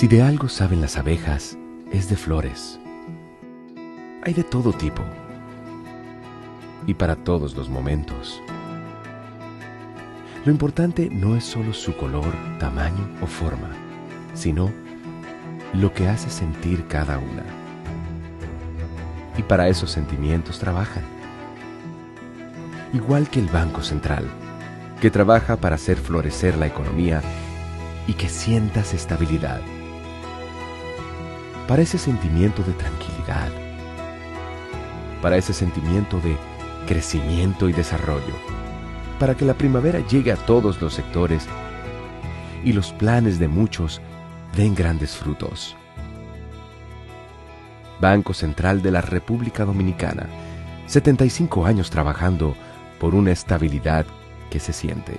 Si de algo saben las abejas, es de flores. Hay de todo tipo y para todos los momentos. Lo importante no es solo su color, tamaño o forma, sino lo que hace sentir cada una. Y para esos sentimientos trabajan. Igual que el Banco Central, que trabaja para hacer florecer la economía y que sientas estabilidad. Para ese sentimiento de tranquilidad. Para ese sentimiento de crecimiento y desarrollo. Para que la primavera llegue a todos los sectores y los planes de muchos den grandes frutos. Banco Central de la República Dominicana, 75 años trabajando por una estabilidad que se siente.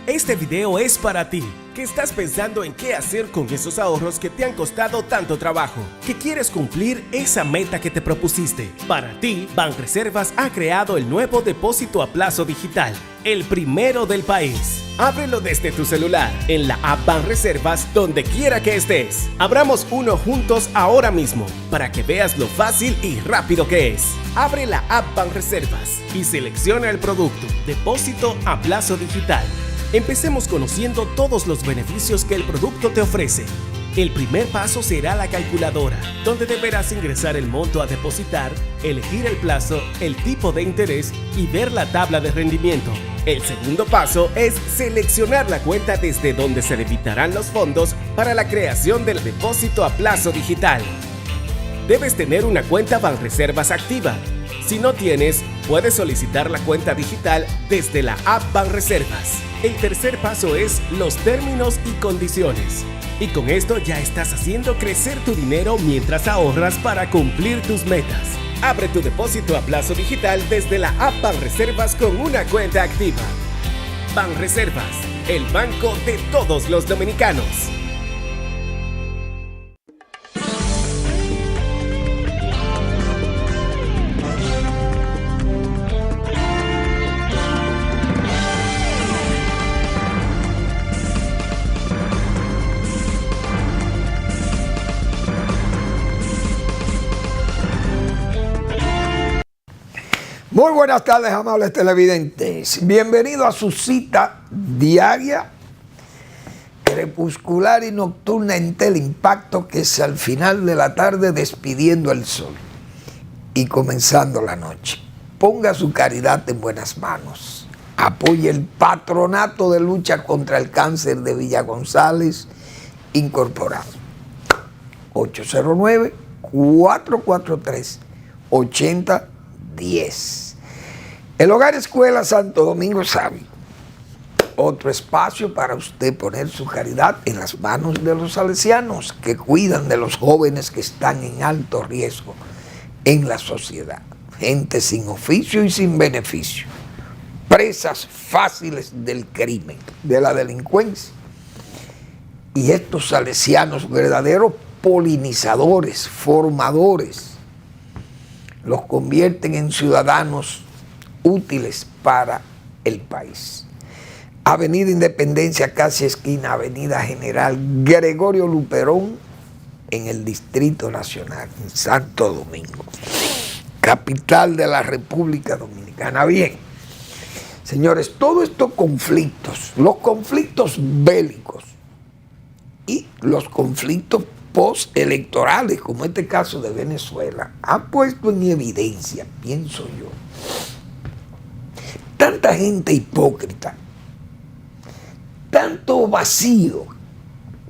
Este video es para ti, que estás pensando en qué hacer con esos ahorros que te han costado tanto trabajo, que quieres cumplir esa meta que te propusiste. Para ti, Banreservas ha creado el nuevo depósito a plazo digital, el primero del país. Ábrelo desde tu celular, en la app Banreservas, donde quiera que estés. Abramos uno juntos ahora mismo, para que veas lo fácil y rápido que es. Abre la app Banreservas y selecciona el producto, depósito a plazo digital. Empecemos conociendo todos los beneficios que el producto te ofrece. El primer paso será la calculadora, donde deberás ingresar el monto a depositar, elegir el plazo, el tipo de interés y ver la tabla de rendimiento. El segundo paso es seleccionar la cuenta desde donde se debitarán los fondos para la creación del depósito a plazo digital. Debes tener una cuenta Banreservas activa. Si no tienes, puedes solicitar la cuenta digital desde la app Banreservas. El tercer paso es los términos y condiciones. Y con esto ya estás haciendo crecer tu dinero mientras ahorras para cumplir tus metas. Abre tu depósito a plazo digital desde la app Banreservas con una cuenta activa. Banreservas, el banco de todos los dominicanos. Muy buenas tardes, amables televidentes. Bienvenido a su cita diaria, crepuscular y nocturna en Teleimpacto, que es al final de la tarde despidiendo el sol y comenzando la noche. Ponga su caridad en buenas manos. Apoye el Patronato de Lucha contra el Cáncer de Villa González Incorporado. 809-443-8010. El Hogar Escuela Santo Domingo Savio, otro espacio para usted poner su caridad en las manos de los salesianos que cuidan de los jóvenes que están en alto riesgo en la sociedad. Gente sin oficio y sin beneficio, presas fáciles del crimen, de la delincuencia. Y estos salesianos, verdaderos polinizadores, formadores, los convierten en ciudadanos útiles para el país. Avenida Independencia, casi esquina Avenida General Gregorio Luperón, en el Distrito Nacional, en Santo Domingo, capital de la República Dominicana. Bien, señores, todos estos conflictos, los conflictos bélicos y los conflictos postelectorales, como este caso de Venezuela, ha puesto en evidencia, pienso yo, tanta gente hipócrita, tanto vacío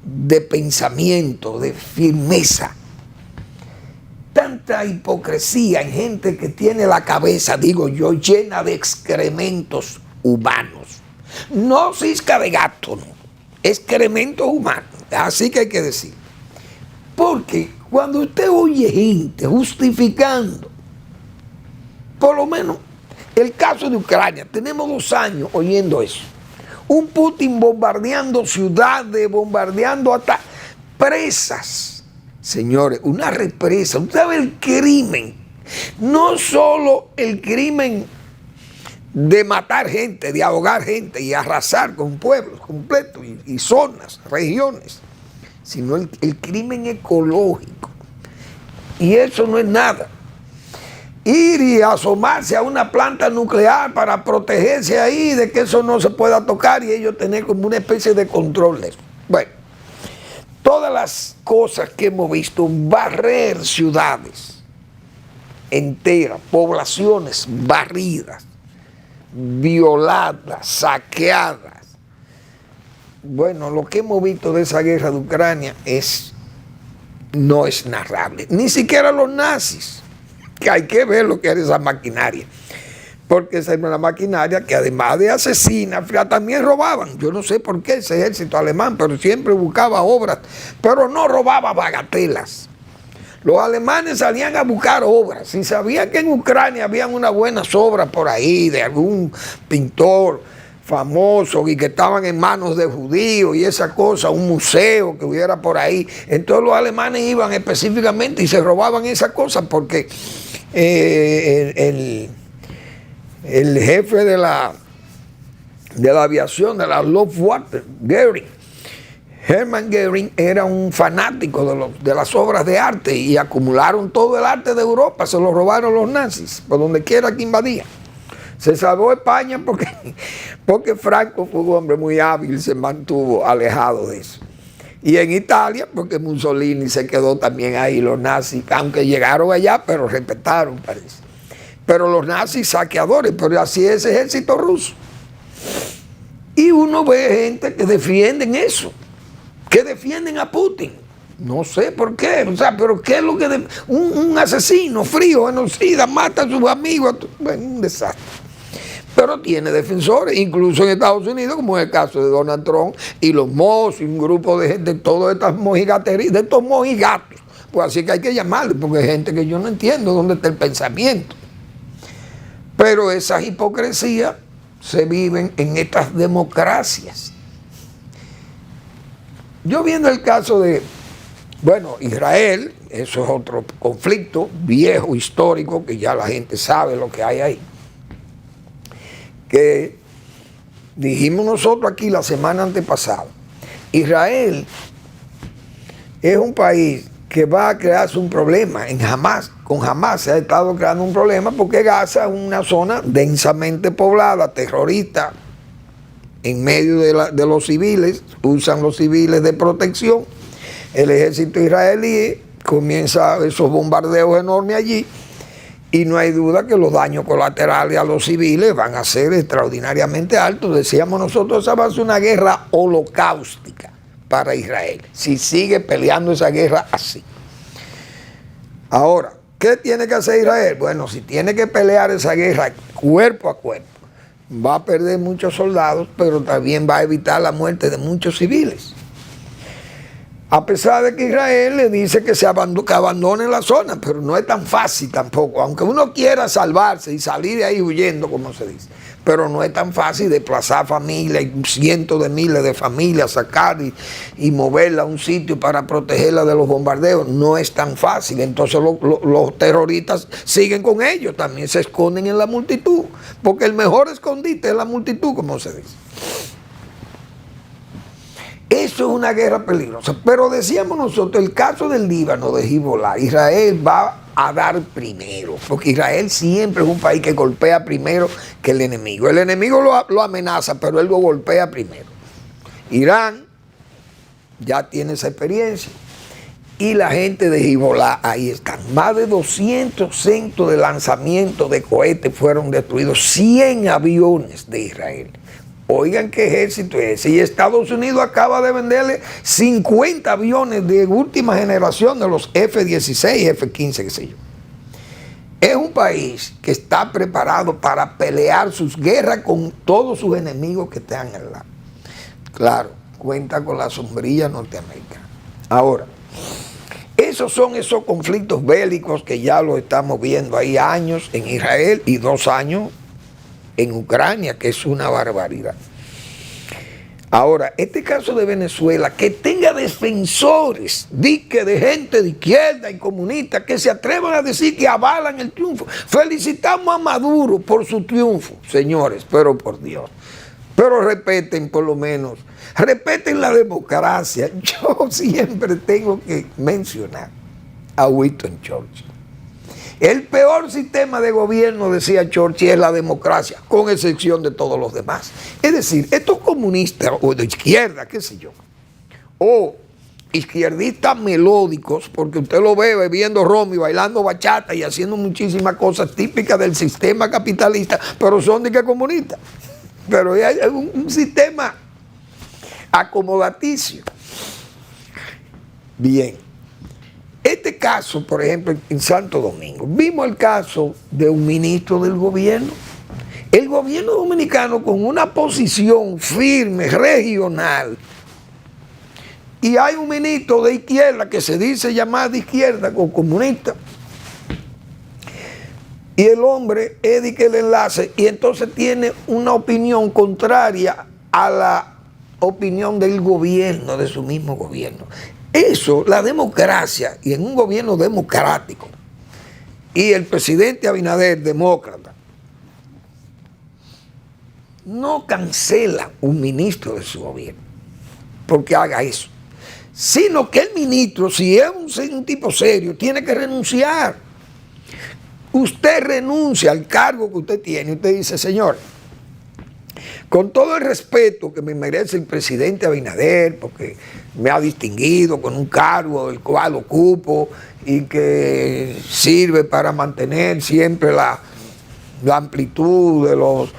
de pensamiento, de firmeza, tanta hipocresía en gente que tiene la cabeza, digo yo, llena de excrementos humanos. No cisca de gato, no, excrementos humanos, así que hay que decir. Porque cuando usted oye gente justificando, por lo menos el caso de Ucrania, tenemos 2 años oyendo eso. Un Putin bombardeando ciudades, bombardeando hasta presas. Señores, una represa. Usted sabe el crimen. No solo el crimen de matar gente, de ahogar gente y arrasar con pueblos completos y zonas, regiones, sino el crimen ecológico. Y eso no es nada. Ir y asomarse a una planta nuclear para protegerse ahí de que eso no se pueda tocar y ellos tener como una especie de control de eso. Bueno, todas las cosas que hemos visto, barrer ciudades enteras, poblaciones barridas, violadas, saqueadas. Bueno, lo que hemos visto de esa guerra de Ucrania no es narrable. Ni siquiera los nazis, que hay que ver lo que era esa maquinaria. Porque esa era una maquinaria que además de asesina, también robaban. Yo no sé por qué ese ejército alemán, pero siempre buscaba obras, pero no robaba bagatelas. Los alemanes salían a buscar obras. Si sabían que en Ucrania habían unas buenas obras por ahí de algún pintor famoso y que estaban en manos de judíos y esa cosa, un museo que hubiera por ahí, entonces los alemanes iban específicamente y se robaban esas cosas porque el jefe de la aviación, de la Luftwaffe, Hermann Göring, era un fanático de las obras de arte y acumularon todo el arte de Europa, se lo robaron los nazis, por donde quiera que invadían. Se salvó España porque Franco fue un hombre muy hábil, se mantuvo alejado de eso. Y en Italia, porque Mussolini se quedó también ahí, los nazis, aunque llegaron allá, pero respetaron, parece. Pero los nazis saqueadores, pero así es el ejército ruso. Y uno ve gente que defienden eso, que defienden a Putin. No sé por qué, o sea, pero ¿qué es lo que un asesino frío, genocida, mata a sus amigos? Bueno, un desastre. Pero tiene defensores, incluso en Estados Unidos, como es el caso de Donald Trump y los mozos y un grupo de gente, todas estas mojigaterías, de estos mojigatos. Pues así que hay que llamarle, porque hay gente que yo no entiendo dónde está el pensamiento. Pero esas hipocresías se viven en estas democracias. Yo viendo el caso de, bueno, Israel, eso es otro conflicto viejo, histórico, que ya la gente sabe lo que hay ahí. Que dijimos nosotros aquí la semana antepasada, Israel es un país que va a crearse un problema en Hamas. Con Hamas se ha estado creando un problema porque Gaza es una zona densamente poblada, terrorista, en medio de los civiles, usan los civiles de protección. El ejército israelí comienza esos bombardeos enormes allí y no hay duda que los daños colaterales a los civiles van a ser extraordinariamente altos. Decíamos nosotros, esa va a ser una guerra holocaustica para Israel, si sigue peleando esa guerra así. Ahora, ¿qué tiene que hacer Israel? Bueno, si tiene que pelear esa guerra cuerpo a cuerpo, va a perder muchos soldados, pero también va a evitar la muerte de muchos civiles. A pesar de que Israel le dice que abandone la zona, pero no es tan fácil tampoco, aunque uno quiera salvarse y salir de ahí huyendo, como se dice, pero no es tan fácil desplazar familias, cientos de miles de familias, sacar y moverla a un sitio para protegerla de los bombardeos, no es tan fácil. Entonces los terroristas siguen con ellos, también se esconden en la multitud, porque el mejor escondite es la multitud, como se dice. Eso es una guerra peligrosa. Pero decíamos nosotros, el caso del Líbano, de Hezbollah, Israel va a dar primero, porque Israel siempre es un país que golpea primero que el enemigo. El enemigo lo amenaza, pero él lo golpea primero. Irán ya tiene esa experiencia. Y la gente de Hezbollah ahí están. Más de 200 centros de lanzamiento de cohetes fueron destruidos. 100 aviones de Israel. Oigan qué ejército es ese. Y Estados Unidos acaba de venderle 50 aviones de última generación de los F-16, F-15, qué sé yo. Es un país que está preparado para pelear sus guerras con todos sus enemigos que están al lado. Claro, cuenta con la sombrilla norteamericana. Ahora, esos son esos conflictos bélicos que ya lo estamos viendo ahí años en Israel y 2 años en Ucrania, que es una barbaridad. Ahora, este caso de Venezuela, que tenga defensores, dique de gente de izquierda y comunista, que se atrevan a decir que avalan el triunfo. Felicitamos a Maduro por su triunfo, señores, pero por Dios. Pero respeten por lo menos, respeten la democracia. Yo siempre tengo que mencionar a Winston Churchill. El peor sistema de gobierno, decía Churchill, es la democracia, con excepción de todos los demás. Es decir, estos comunistas, o de izquierda, qué sé yo, o izquierdistas melódicos, porque usted lo ve bebiendo ron y bailando bachata y haciendo muchísimas cosas típicas del sistema capitalista, pero son de que comunistas. Pero hay un sistema acomodaticio. Bien. Este caso, por ejemplo, en Santo Domingo, vimos el caso de un ministro del gobierno. El gobierno dominicano con una posición firme, regional, y hay un ministro de izquierda que se dice llamar de izquierda o comunista, y el hombre es de que el enlace, y entonces tiene una opinión contraria a la opinión del gobierno, de su mismo gobierno. Eso, la democracia, y en un gobierno democrático, y el presidente Abinader, demócrata, no cancela un ministro de su gobierno porque haga eso, sino que el ministro, si es un tipo serio, tiene que renunciar. Usted renuncia al cargo que usted tiene, usted dice, señor, con todo el respeto que me merece el presidente Abinader, porque me ha distinguido con un cargo el cual ocupo y que sirve para mantener siempre la amplitud de los,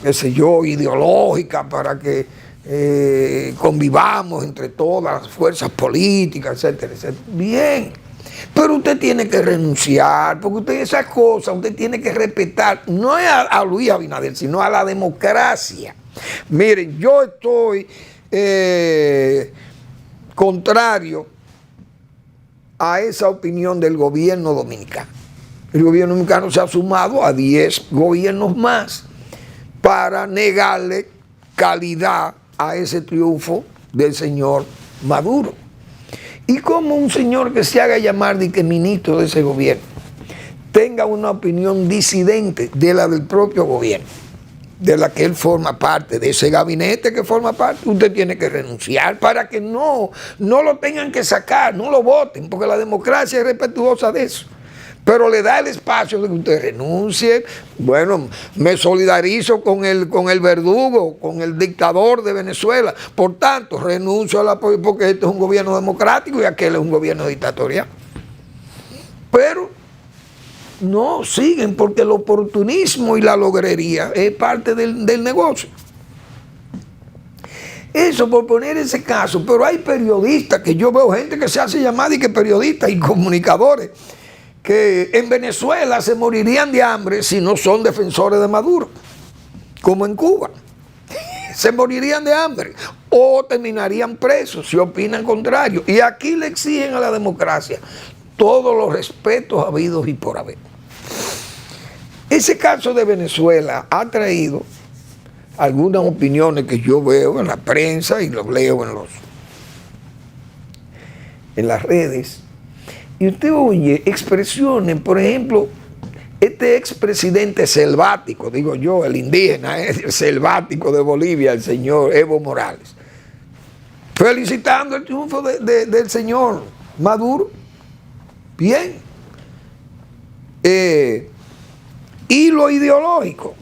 qué sé yo, ideológica, para que convivamos entre todas las fuerzas políticas, etcétera, etcétera. Bien, pero usted tiene que renunciar, porque usted esas cosas, usted tiene que respetar, no es a Luis Abinader, sino a la democracia. Miren, yo estoy contrario a esa opinión del gobierno dominicano. El gobierno dominicano se ha sumado a 10 gobiernos más para negarle calidad a ese triunfo del señor Maduro. Y como un señor que se haga llamar de que ministro de ese gobierno tenga una opinión disidente de la del propio gobierno, de la que él forma parte, de ese gabinete que forma parte, usted tiene que renunciar para que no lo tengan que sacar, no lo voten, porque la democracia es respetuosa de eso. Pero le da el espacio de que usted renuncie. Bueno, me solidarizo con el verdugo, con el dictador de Venezuela. Por tanto, renuncio a la, porque este es un gobierno democrático y aquel es un gobierno dictatorial. Pero no siguen, porque el oportunismo y la logrería es parte del negocio. Eso por poner ese caso. Pero hay periodistas, que yo veo gente que se hace llamar y que periodistas y comunicadores, que en Venezuela se morirían de hambre si no son defensores de Maduro, como en Cuba. Se morirían de hambre o terminarían presos si opinan contrario. Y aquí le exigen a la democracia todos los respetos habidos y por haber. Ese caso de Venezuela ha traído algunas opiniones que yo veo en la prensa y los leo en las redes. Y usted oye expresiones, por ejemplo, este expresidente selvático, digo yo, el indígena, el selvático de Bolivia, el señor Evo Morales, felicitando el triunfo del señor Maduro. Bien. Y lo ideológico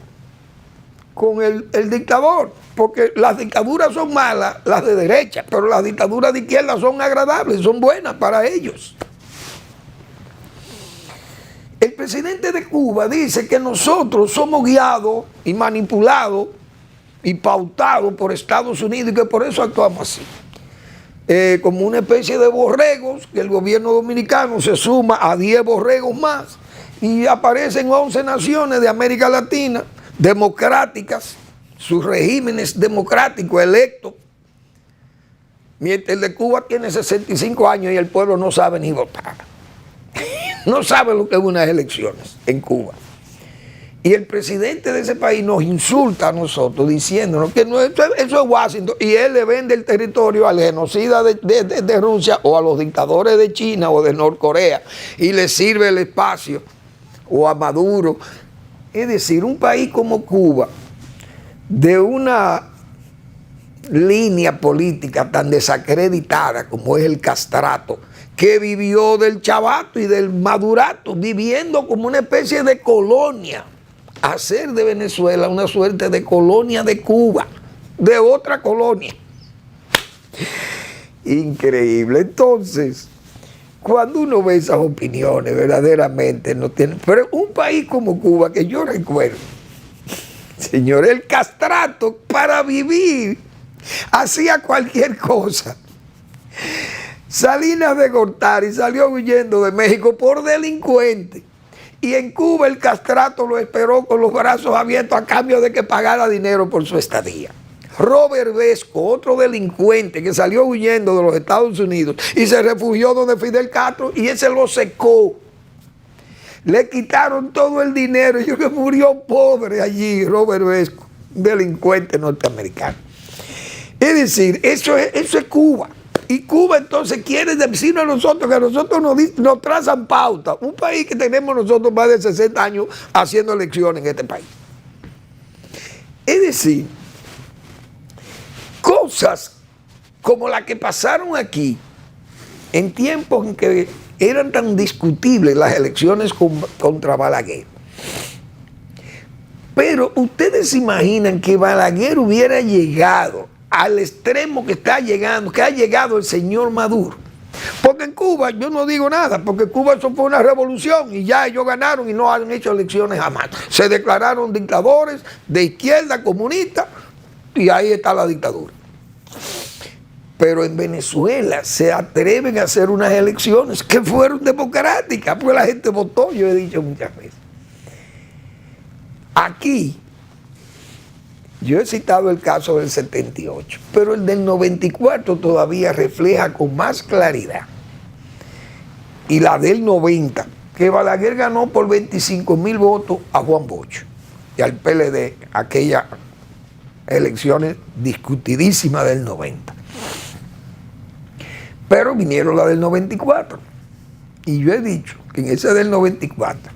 con el dictador, porque las dictaduras son malas, las de derecha, pero las dictaduras de izquierda son agradables, son buenas para ellos. El presidente de Cuba dice que nosotros somos guiados y manipulados y pautados por Estados Unidos y que por eso actuamos así. Como una especie de borregos, que el gobierno dominicano se suma a 10 borregos más y aparecen 11 naciones de América Latina democráticas, sus regímenes democráticos electos, mientras el de Cuba tiene 65 años y el pueblo no sabe ni votar. No sabe lo que es unas elecciones en Cuba. Y el presidente de ese país nos insulta a nosotros diciéndonos que no, eso es Washington, y él le vende el territorio al genocida de Rusia o a los dictadores de China o de Norcorea y le sirve el espacio o a Maduro. Es decir, un país como Cuba, de una línea política tan desacreditada como es el castrato, que vivió del chavato y del madurato, viviendo como una especie de colonia, hacer de Venezuela una suerte de colonia de Cuba, de otra colonia. Increíble. Entonces, cuando uno ve esas opiniones, verdaderamente no tiene... Pero un país como Cuba, que yo recuerdo, señor, el castrato para vivir hacía cualquier cosa. Salinas de Gortari salió huyendo de México por delincuente. Y en Cuba el castrato lo esperó con los brazos abiertos a cambio de que pagara dinero por su estadía. Robert Vesco, otro delincuente que salió huyendo de los Estados Unidos y se refugió donde Fidel Castro, y ese lo secó. Le quitaron todo el dinero y que murió pobre allí, Robert Vesco, un delincuente norteamericano. Es decir, eso es Cuba. Y Cuba entonces quiere decirnos a nosotros que a nosotros nos trazan pauta. Un país que tenemos nosotros más de 60 años haciendo elecciones en este país. Es decir, cosas como las que pasaron aquí en tiempos en que eran tan discutibles las elecciones contra Balaguer. Pero ustedes se imaginan que Balaguer hubiera llegado al extremo que está llegando, que ha llegado el señor Maduro. Porque en Cuba yo no digo nada, porque Cuba eso fue una revolución y ya ellos ganaron y no han hecho elecciones jamás. Se declararon dictadores de izquierda, comunista, y ahí está la dictadura. Pero en Venezuela se atreven a hacer unas elecciones que fueron democráticas, porque la gente votó, yo he dicho muchas veces. Aquí, yo he citado el caso del 78, pero el del 94 todavía refleja con más claridad. Y la del 90, que Balaguer ganó por 25,000 votos a Juan Bosch y al PLD, aquellas elecciones discutidísimas del 90. Pero vinieron la del 94. Y yo he dicho que en esa del 94,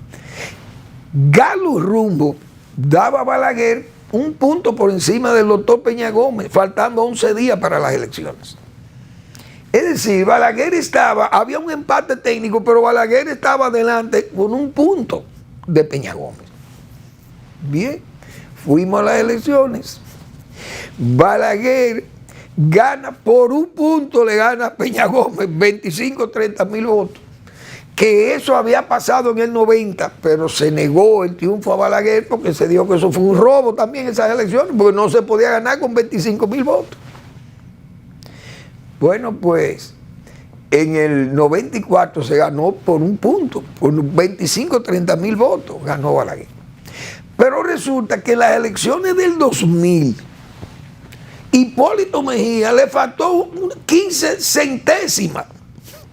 Galo Rumbo daba a Balaguer un punto por encima del doctor Peña Gómez, faltando 11 días para las elecciones. Es decir, Balaguer había un empate técnico, pero Balaguer estaba adelante con un punto de Peña Gómez. Bien, fuimos a las elecciones. Balaguer gana por un punto, le gana a Peña Gómez 25-30,000 votos. Que eso había pasado en el 90, pero se negó el triunfo a Balaguer porque se dijo que eso fue un robo también esas elecciones, porque no se podía ganar con 25,000 votos. Bueno, pues en el 94 se ganó por un punto, por 25-30,000 votos ganó Balaguer. Pero resulta que en las elecciones del 2000, Hipólito Mejía le faltó 15 centésimas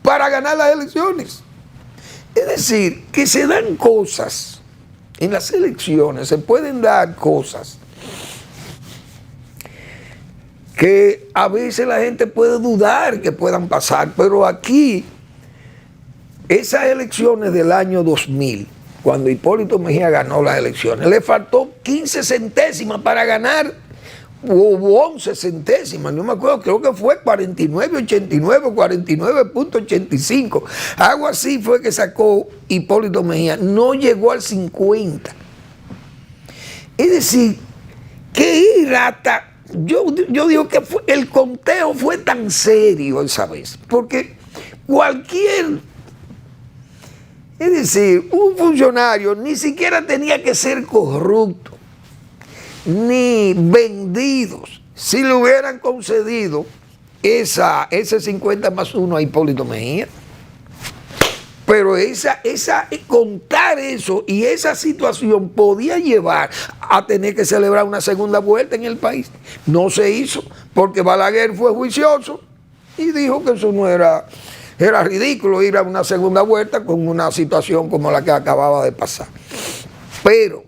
para ganar las elecciones. Es decir, que se dan cosas, en las elecciones se pueden dar cosas que a veces la gente puede dudar que puedan pasar, pero aquí, esas elecciones del año 2000, cuando Hipólito Mejía ganó las elecciones, le faltó 15 centésimas para ganar, o 11 centésimas, no me acuerdo, creo que fue 49.89, 49.85, algo así fue que sacó Hipólito Mejía, no llegó al 50. Es decir, que irata, yo digo que el conteo fue tan serio esa vez, porque es decir, un funcionario ni siquiera tenía que ser corrupto, ni vendidos, si le hubieran concedido ese 50+1 a Hipólito Mejía. Pero contar eso y esa situación podía llevar a tener que celebrar una segunda vuelta en el país. No se hizo, porque Balaguer fue juicioso y dijo que eso no era ridículo ir a una segunda vuelta con una situación como la que acababa de pasar. Pero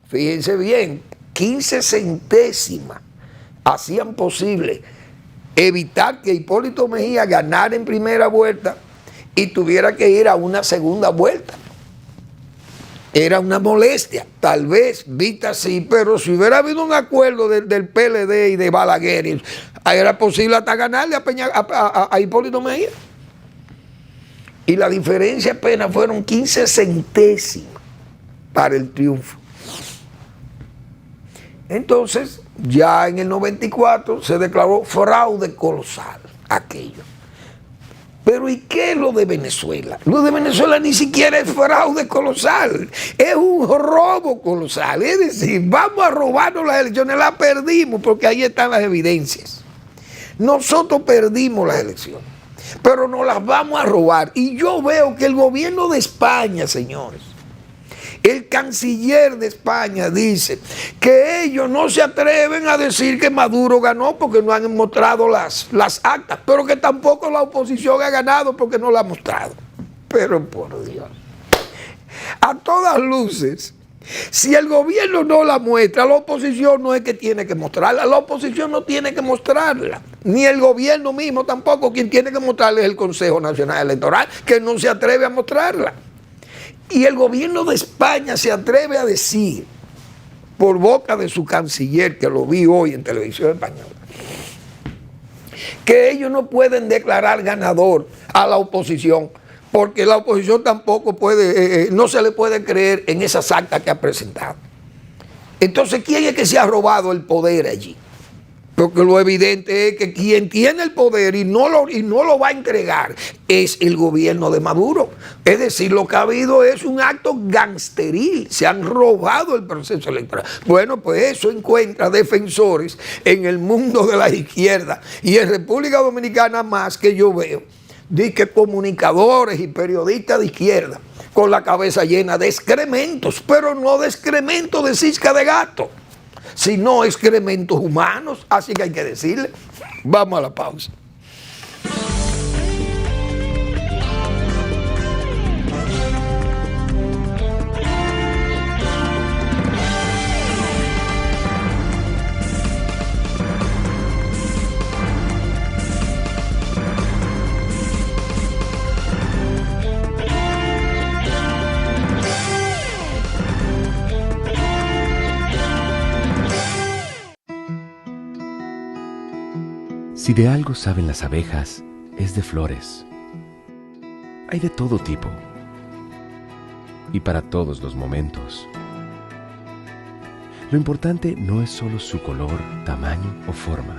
fíjense bien, 15 centésimas hacían posible evitar que Hipólito Mejía ganara en primera vuelta y tuviera que ir a una segunda vuelta. Era una molestia, tal vez vista así, pero si hubiera habido un acuerdo del PLD y de Balaguer, era posible hasta ganarle a Hipólito Mejía. Y la diferencia apenas fueron 15 centésimas para el triunfo. Entonces, ya en el 94 se declaró fraude colosal aquello. Pero ¿y qué es lo de Venezuela? Lo de Venezuela ni siquiera es fraude colosal, es un robo colosal. Es decir, vamos a robarnos las elecciones, las perdimos porque ahí están las evidencias. Nosotros perdimos las elecciones, pero nos las vamos a robar. Y yo veo que el gobierno de España, señores, el canciller de España dice que ellos no se atreven a decir que Maduro ganó porque no han mostrado las actas, pero que tampoco la oposición ha ganado porque no la ha mostrado. Pero por Dios, a todas luces, si el gobierno no la muestra, la oposición no es que tiene que mostrarla, la oposición no tiene que mostrarla, ni el gobierno mismo tampoco. Quien tiene que mostrarla es el Consejo Nacional Electoral, que no se atreve a mostrarla. Y el gobierno de España se atreve a decir, por boca de su canciller, que lo vi hoy en televisión española, que ellos no pueden declarar ganador a la oposición, porque la oposición tampoco puede, no se le puede creer en esas actas que ha presentado. Entonces, ¿quién es que se ha robado el poder allí? Porque lo evidente es que quien tiene el poder y no lo va a entregar es el gobierno de Maduro. Es decir, lo que ha habido es un acto gangsteril. Se han robado el proceso electoral. Bueno, pues eso encuentra defensores en el mundo de la izquierda. Y en República Dominicana más que yo veo, de que comunicadores y periodistas de izquierda con la cabeza llena de excrementos, pero no de excrementos de cisca de gato, sino excrementos humanos, así que hay que decirle. Vamos a la pausa. Si de algo saben las abejas, es de flores. Hay de todo tipo y para todos los momentos. Lo importante no es solo su color, tamaño o forma,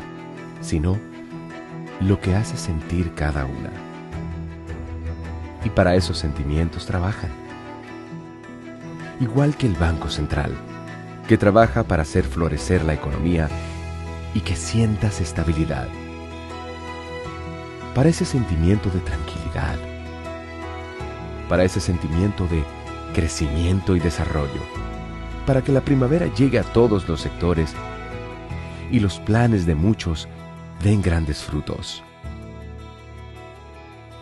sino lo que hace sentir cada una. Y para esos sentimientos trabajan. Igual que el Banco Central, que trabaja para hacer florecer la economía y que sientas estabilidad. Para ese sentimiento de tranquilidad, para ese sentimiento de crecimiento y desarrollo, para que la primavera llegue a todos los sectores y los planes de muchos den grandes frutos.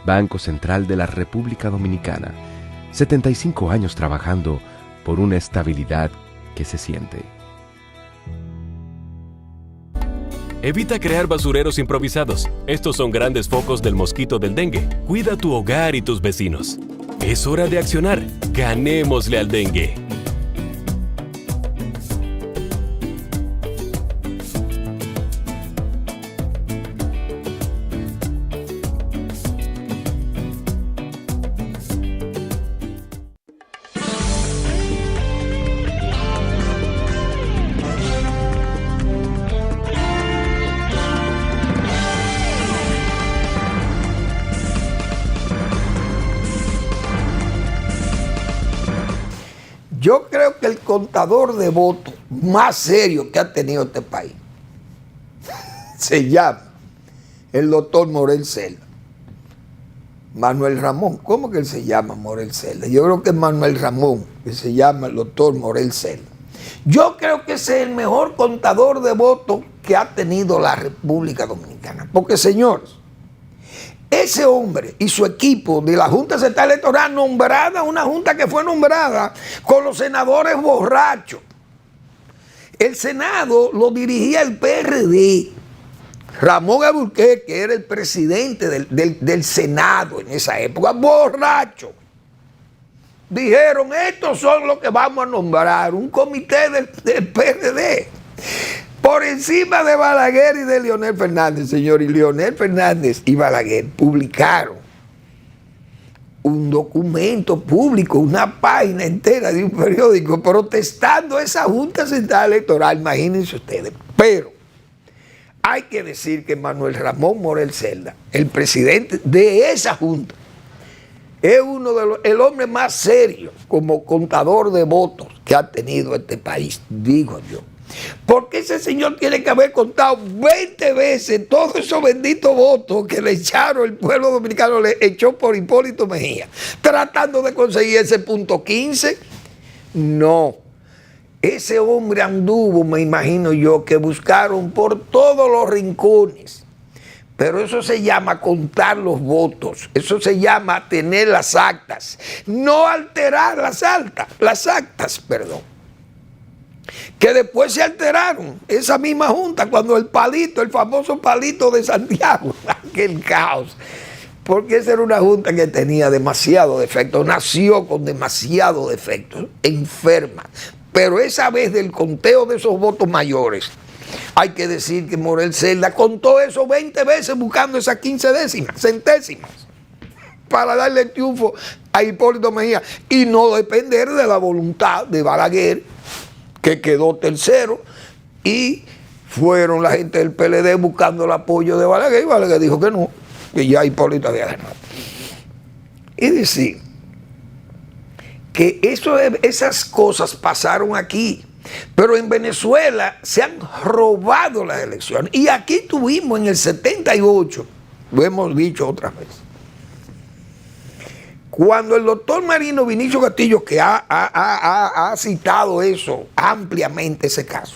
Banco Central de la República Dominicana, 75 años trabajando por una estabilidad que se siente. Evita crear basureros improvisados. Estos son grandes focos del mosquito del dengue. Cuida tu hogar y tus vecinos. Es hora de accionar. Ganémosle al dengue. Yo creo que el contador de votos más serio que ha tenido este país se llama el doctor Morel Celda. Manuel Ramón. ¿Cómo que él se llama Morel Celda? Yo creo que es Manuel Ramón, que se llama el doctor Morel Celda. Yo creo que ese es el mejor contador de votos que ha tenido la República Dominicana. Porque, señores, ese hombre y su equipo de la Junta Central Electoral nombrada, una junta que fue nombrada con los senadores borrachos, El Senado lo dirigía el PRD. Ramón Alburquerque, que era el presidente del Senado en esa época, borracho. Dijeron, estos son los que vamos a nombrar, un comité del PRD. Por encima de Balaguer y de Leonel Fernández, señor. Y Leonel Fernández y Balaguer publicaron un documento público, una página entera de un periódico, protestando esa Junta Central Electoral, imagínense ustedes. Pero hay que decir que Manuel Ramón Morel Celda, el presidente de esa Junta, es el hombre más serio como contador de votos que ha tenido este país, digo yo. Porque ese señor tiene que haber contado 20 veces todos esos benditos votos que le echaron el pueblo dominicano, le echó por Hipólito Mejía, tratando de conseguir ese punto 15. No, ese hombre anduvo, me imagino yo, que buscaron por todos los rincones. Pero eso se llama contar los votos, eso se llama tener las actas, no alterar las actas, que después se alteraron, esa misma junta, cuando el famoso palito de Santiago, aquel caos, porque esa era una junta que tenía demasiado defecto, nació con demasiado defecto, enferma, pero esa vez del conteo de esos votos mayores, hay que decir que Morel Celda contó eso 20 veces buscando esas 15 centésimas, para darle el triunfo a Hipólito Mejía y no depender de la voluntad de Balaguer, que quedó tercero, y fueron la gente del PLD buscando el apoyo de Balaguer, y Balaguer dijo que no, que ya Hipólito había ganado. Es decir, que esas cosas pasaron aquí, pero en Venezuela se han robado las elecciones, y aquí tuvimos en el 78, lo hemos dicho otra vez, cuando el doctor Marino Vinicio Castillo, que ha citado eso ampliamente, ese caso,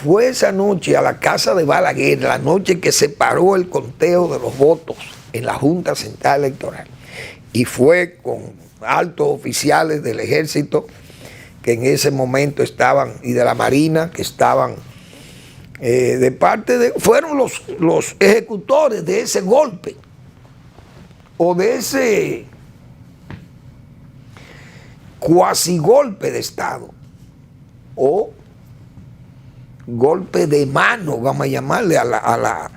fue esa noche a la casa de Balaguer, la noche que se paró el conteo de los votos en la Junta Central Electoral, y fue con altos oficiales del ejército que en ese momento estaban, y de la Marina, que estaban fueron los ejecutores de ese golpe, o de ese cuasi golpe de Estado, o golpe de mano, vamos a llamarle a las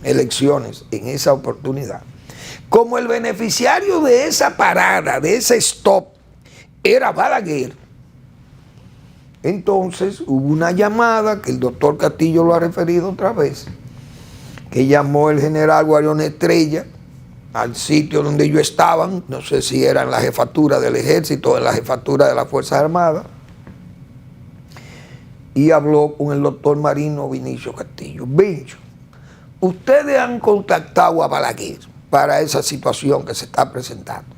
elecciones en esa oportunidad. Como el beneficiario de esa parada, de ese stop, era Balaguer, entonces hubo una llamada que el doctor Castillo lo ha referido otra vez, que llamó el general Guarión Estrella al sitio donde ellos estaban, no sé si era en la jefatura del ejército o en la jefatura de las Fuerzas Armadas, y habló con el doctor Marino Vinicio Castillo. Vincho, ustedes han contactado a Balaguer para esa situación que se está presentando.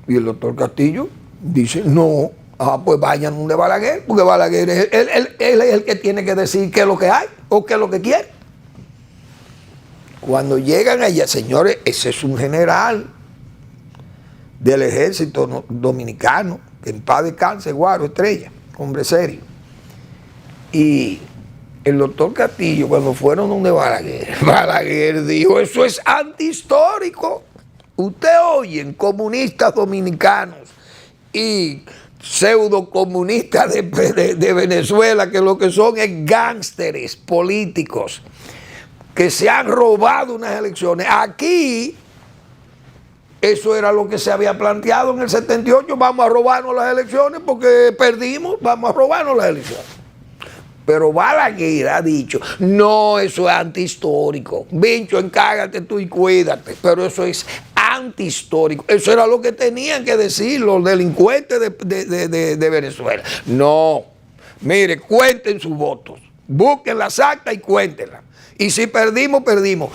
Y el doctor Castillo dice, no, pues vayan donde Balaguer, porque Balaguer él es el que tiene que decir qué es lo que hay o qué es lo que quiere. Cuando llegan allá, señores, ese es un general del ejército dominicano, que en paz descanse, Guaro Estrella, hombre serio. Y el doctor Castillo, cuando fueron donde Balaguer dijo, eso es antihistórico. Usted oyen comunistas dominicanos y pseudo comunistas de Venezuela, que lo que son es gángsteres políticos, que se han robado unas elecciones. Aquí, eso era lo que se había planteado en el 78, vamos a robarnos las elecciones porque perdimos, vamos a robarnos las elecciones. Pero Balaguer ha dicho, no, eso es antihistórico. Vincho, encárgate tú y cuídate. Pero eso es antihistórico. Eso era lo que tenían que decir los delincuentes de Venezuela. No, mire, cuenten sus votos. Busquen las actas y cuéntenlas. Y si perdimos, perdimos.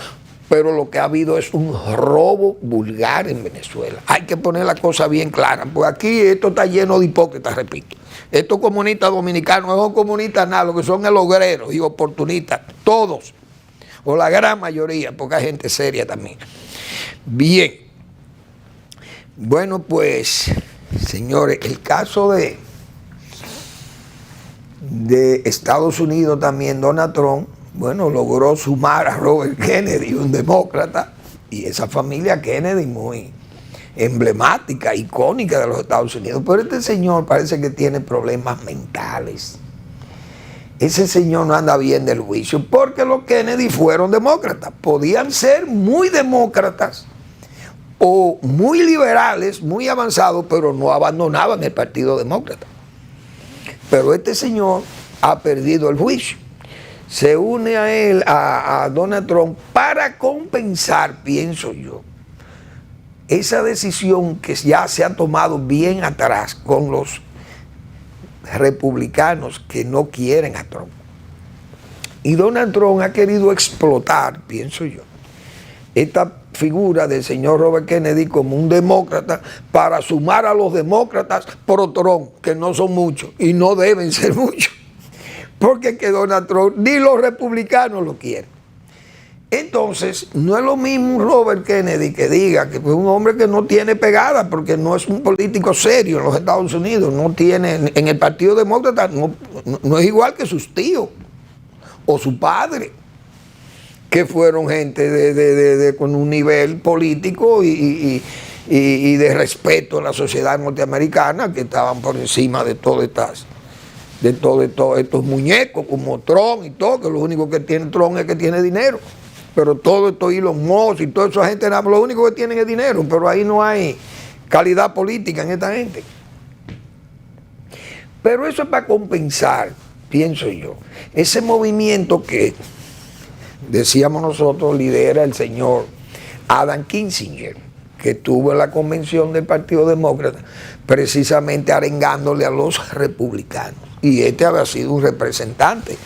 Pero lo que ha habido es un robo vulgar en Venezuela. Hay que poner la cosa bien clara, porque aquí esto está lleno de hipócritas, repito. Estos comunistas dominicanos no son comunistas nada, lo que son logreros y oportunistas, todos, o la gran mayoría, porque hay gente seria también. Bien. Bueno, pues, señores, el caso de de Estados Unidos también, Donald Trump, bueno, logró sumar a Robert Kennedy, un demócrata, y esa familia Kennedy muy emblemática, icónica de los Estados Unidos. Pero este señor parece que tiene problemas mentales. Ese señor no anda bien del juicio, porque los Kennedy fueron demócratas. Podían ser muy demócratas o muy liberales, muy avanzados, pero no abandonaban el Partido Demócrata. Pero este señor ha perdido el juicio. Se une a él, a Donald Trump, para compensar, pienso yo, esa decisión que ya se ha tomado bien atrás con los republicanos que no quieren a Trump. Y Donald Trump ha querido explotar, pienso yo, esta figura del señor Robert Kennedy como un demócrata para sumar a los demócratas pro Trump, que no son muchos y no deben ser muchos, porque que Donald Trump ni los republicanos lo quieren. Entonces, no es lo mismo Robert Kennedy que diga que es un hombre que no tiene pegada, porque no es un político serio en los Estados Unidos, no tiene, en el Partido Demócrata no es igual que sus tíos o su padre, que fueron gente con un nivel político y de respeto en la sociedad norteamericana, que estaban por encima de todos estos muñecos como Trump y todo, que lo único que tiene Trump es que tiene dinero. Pero todo esto Elon Musk y toda esa gente, lo único que tienen es dinero, pero ahí no hay calidad política en esta gente. Pero eso es para compensar, pienso yo, ese movimiento que, decíamos nosotros, lidera el señor Adam Kinzinger, que estuvo en la convención del Partido Demócrata, precisamente arengándole a los republicanos. Y este había sido un representante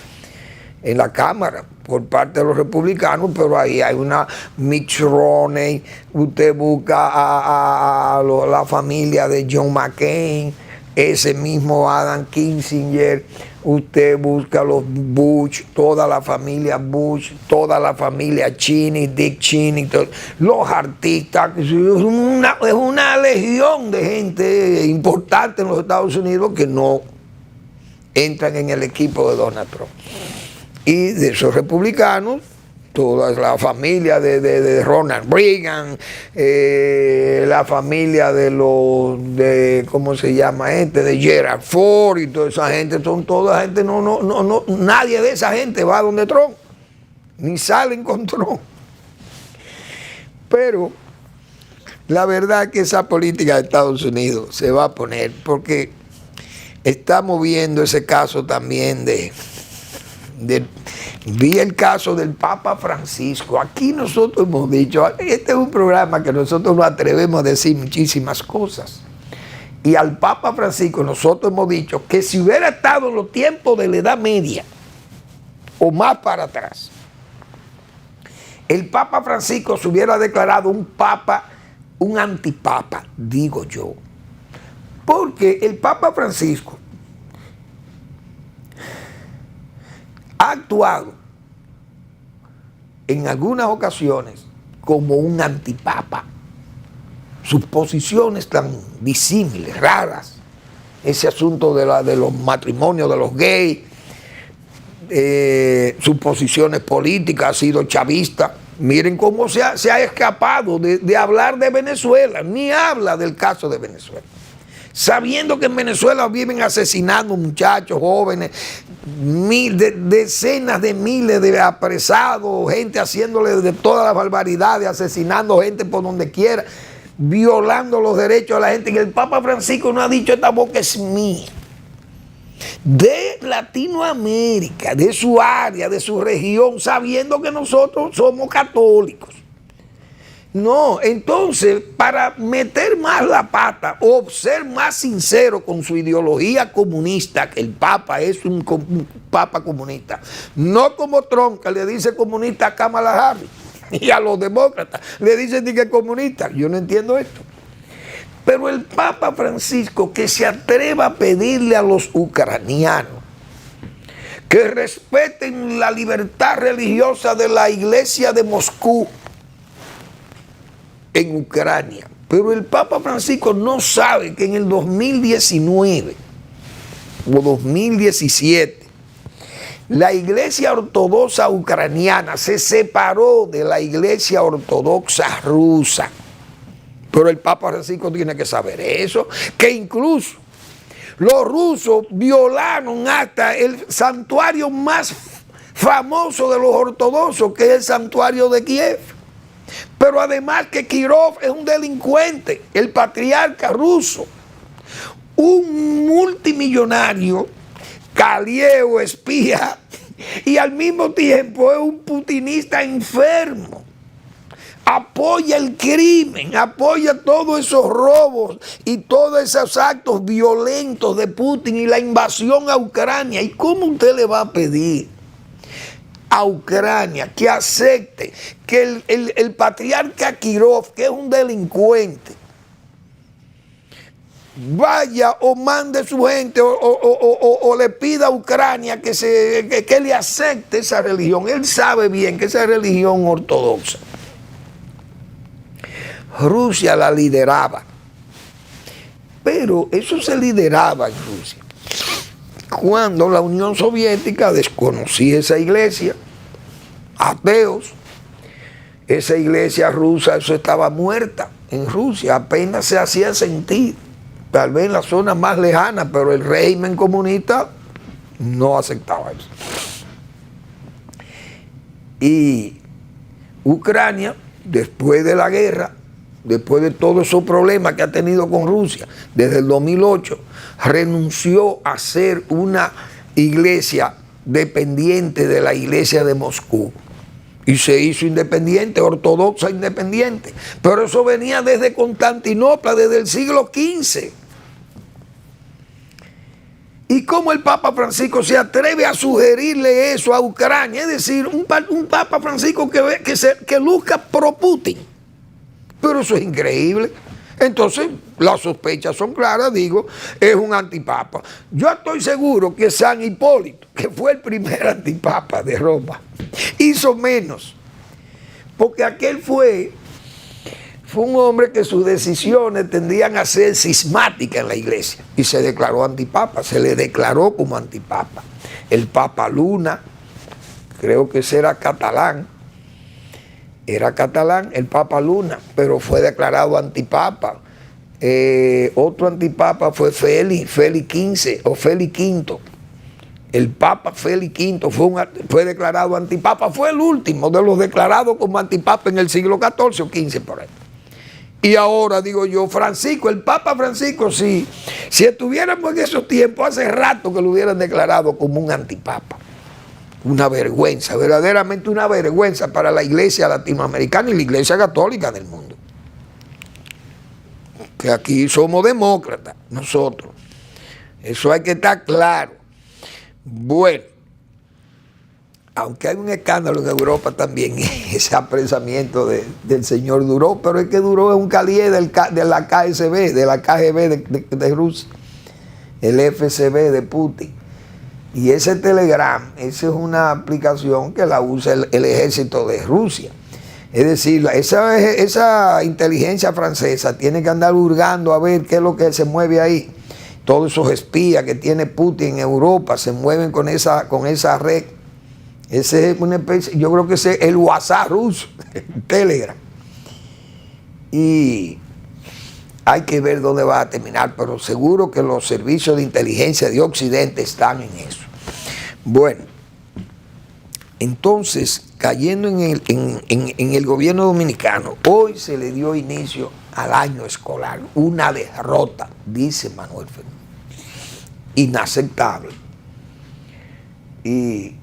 en la Cámara por parte de los republicanos, pero ahí hay una Mitt Romney, usted busca a la familia de John McCain, ese mismo Adam Kinzinger, usted busca a los Bush, toda la familia Bush, toda la familia Cheney, Dick Cheney, los artistas, es una legión de gente importante en los Estados Unidos que no entran en el equipo de Donald Trump. Y de esos republicanos, toda la familia de Ronald Reagan, la familia de ¿cómo se llama de Gerald Ford y toda esa gente, son toda gente, nadie de esa gente va donde Trump, ni salen con Trump. Pero la verdad es que esa política de Estados Unidos se va a poner, porque estamos viendo ese caso también vi el caso del Papa Francisco. Aquí nosotros hemos dicho, este es un programa que nosotros nos atrevemos a decir muchísimas cosas. Y al Papa Francisco nosotros hemos dicho que si hubiera estado en los tiempos de la Edad Media o más para atrás, el Papa Francisco se hubiera declarado un papa, un antipapa, digo yo. Porque el Papa Francisco ha actuado en algunas ocasiones como un antipapa. Sus posiciones tan disímiles, raras, ese asunto de los matrimonios de los gays, sus posiciones políticas, ha sido chavista. Miren cómo se ha escapado de hablar de Venezuela, ni habla del caso de Venezuela. Sabiendo que en Venezuela viven asesinando muchachos, jóvenes, decenas de miles de apresados, gente haciéndole de todas las barbaridades, asesinando gente por donde quiera, violando los derechos de la gente. Y el Papa Francisco no ha dicho: esta boca es mía. De Latinoamérica, de su área, de su región, sabiendo que nosotros somos católicos. No, entonces, para meter más la pata o ser más sincero con su ideología comunista, que el Papa es un Papa comunista, no como Trump, que le dice comunista a Kamala Harris, y a los demócratas le dicen que es comunista. Yo no entiendo esto. Pero el Papa Francisco, que se atreva a pedirle a los ucranianos que respeten la libertad religiosa de la iglesia de Moscú en Ucrania. Pero el Papa Francisco no sabe que en el 2019 o 2017, la Iglesia Ortodoxa Ucraniana se separó de la Iglesia Ortodoxa Rusa. Pero el Papa Francisco tiene que saber eso, que incluso los rusos violaron hasta el santuario más famoso de los ortodoxos, que es el santuario de Kiev. Pero además que Kirov es un delincuente, el patriarca ruso, un multimillonario, calieo, espía, y al mismo tiempo es un putinista enfermo. Apoya el crimen, apoya todos esos robos y todos esos actos violentos de Putin y la invasión a Ucrania. ¿Y cómo usted le va a pedir a Ucrania que acepte que el patriarca Kirov, que es un delincuente, vaya o mande su gente o le pida a Ucrania que le acepte esa religión? Él sabe bien que esa religión ortodoxa Rusia la lideraba, pero eso se lideraba en Rusia cuando la Unión Soviética desconocía esa iglesia, ateos. Esa iglesia rusa, eso estaba muerta en Rusia, apenas se hacía sentir, tal vez en la zona más lejana, pero el régimen comunista no aceptaba eso. Y Ucrania, después de la guerra, después de todos esos problemas que ha tenido con Rusia, desde el 2008, renunció a ser una iglesia dependiente de la iglesia de Moscú y se hizo independiente, ortodoxa independiente. Pero eso venía desde Constantinopla, desde el siglo XV. ¿Y cómo el Papa Francisco se atreve a sugerirle eso a Ucrania? Es decir, un Papa Francisco que luzca pro Putin. Pero eso es increíble. Entonces, las sospechas son claras, digo, es un antipapa. Yo estoy seguro que San Hipólito, que fue el primer antipapa de Roma, hizo menos. Porque aquel fue un hombre que sus decisiones tendían a ser cismáticas en la iglesia. Y se declaró antipapa, se le declaró como antipapa. El Papa Luna, creo que ese era catalán, el Papa Luna, pero fue declarado antipapa. Otro antipapa fue Félix XV o Félix V. El Papa Félix V fue declarado antipapa, fue el último de los declarados como antipapa en el siglo XIV o XV por ahí. Y ahora digo yo, Francisco, el Papa Francisco, sí, si estuviéramos en esos tiempos, hace rato que lo hubieran declarado como un antipapa. Una vergüenza, verdaderamente una vergüenza para la iglesia latinoamericana y la iglesia católica del mundo. Que aquí somos demócratas, nosotros. Eso hay que estar claro. Bueno, aunque hay un escándalo en Europa también, ese apresamiento del señor Duró, pero es que Duró es un calié de la KSB, de la KGB de Rusia, el FSB de Putin. Y ese Telegram, esa es una aplicación que la usa el ejército de Rusia. Es decir, esa inteligencia francesa tiene que andar hurgando a ver qué es lo que se mueve ahí. Todos esos espías que tiene Putin en Europa se mueven con esa red. Ese es una especie, yo creo que ese es el WhatsApp ruso, el Telegram. Y hay que ver dónde va a terminar, pero seguro que los servicios de inteligencia de Occidente están en eso. Bueno, entonces, cayendo en el gobierno dominicano, hoy se le dio inicio al año escolar. Una derrota, dice Manuel Fernández. Inaceptable. Y